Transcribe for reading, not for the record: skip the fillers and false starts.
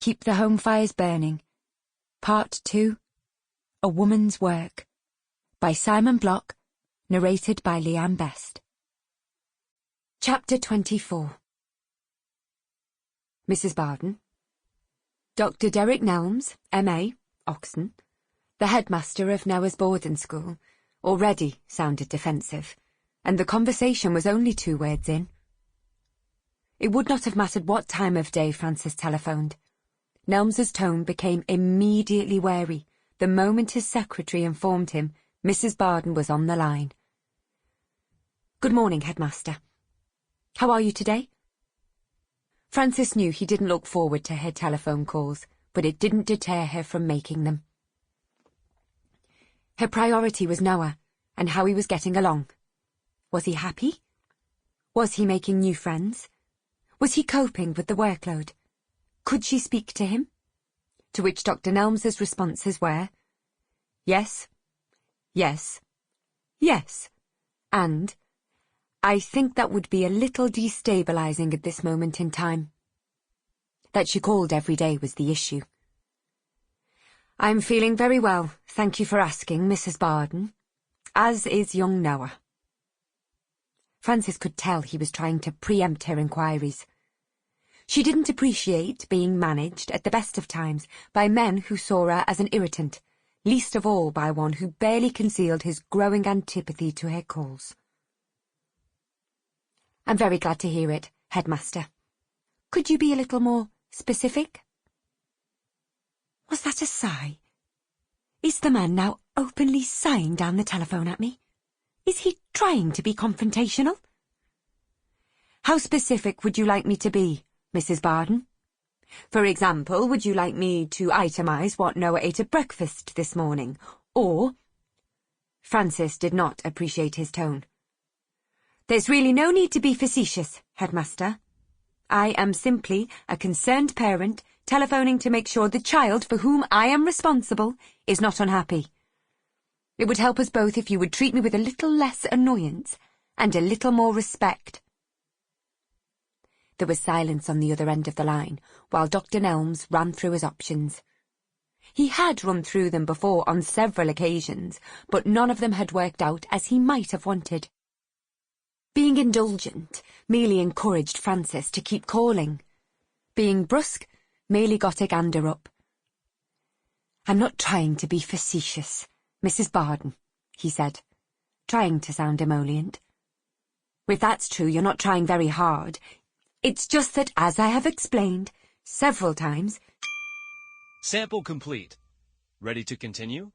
Keep the Home Fires Burning. Part 2. A Woman's Work. By Simon Block. Narrated by Leanne Best. Chapter 24. Mrs. Barden. Dr. Derek Nelms, M.A., Oxon, the headmaster of Noah's boarding school, already sounded defensive, and the conversation was only 2 words in. It would not have mattered what time of day Francis telephoned. Nelms's tone became immediately wary the moment his secretary informed him Mrs. Barden was on the line. "Good morning, headmaster. How are you today?" Francis knew he didn't look forward to her telephone calls, but it didn't deter her from making them. Her priority was Noah, and how he was getting along. Was he happy? Was he making new friends? Was he coping with the workload? Could she speak to him? To which Dr. Nelms's responses were, yes, yes, yes, and I think that would be a little destabilising at this moment in time. That she called every day was the issue. "I'm feeling very well, thank you for asking, Mrs. Barden, as is young Noah." Francis could tell he was trying to preempt her inquiries. She didn't appreciate being managed at the best of times by men who saw her as an irritant, least of all by one who barely concealed his growing antipathy to her calls. "I'm very glad to hear it, headmaster. Could you be a little more specific?" Was that a sigh? Is the man now openly sighing down the telephone at me? Is he trying to be confrontational? "How specific would you like me to be, Mrs. Barden? For example, would you like me to itemise what Noah ate at breakfast this morning, or—" Francis did not appreciate his tone. "There's really no need to be facetious, headmaster. I am simply a concerned parent telephoning to make sure the child for whom I am responsible is not unhappy. It would help us both if you would treat me with a little less annoyance and a little more respect." There was silence on the other end of the line, while Dr. Nelms ran through his options. He had run through them before on several occasions, but none of them had worked out as he might have wanted. Being indulgent merely encouraged Francis to keep calling. Being brusque merely got a gander up. "I'm not trying to be facetious, Mrs. Barden," he said, trying to sound emollient. "If that's true, you're not trying very hard. It's just that, as I have explained several times—" Sample complete. Ready to continue?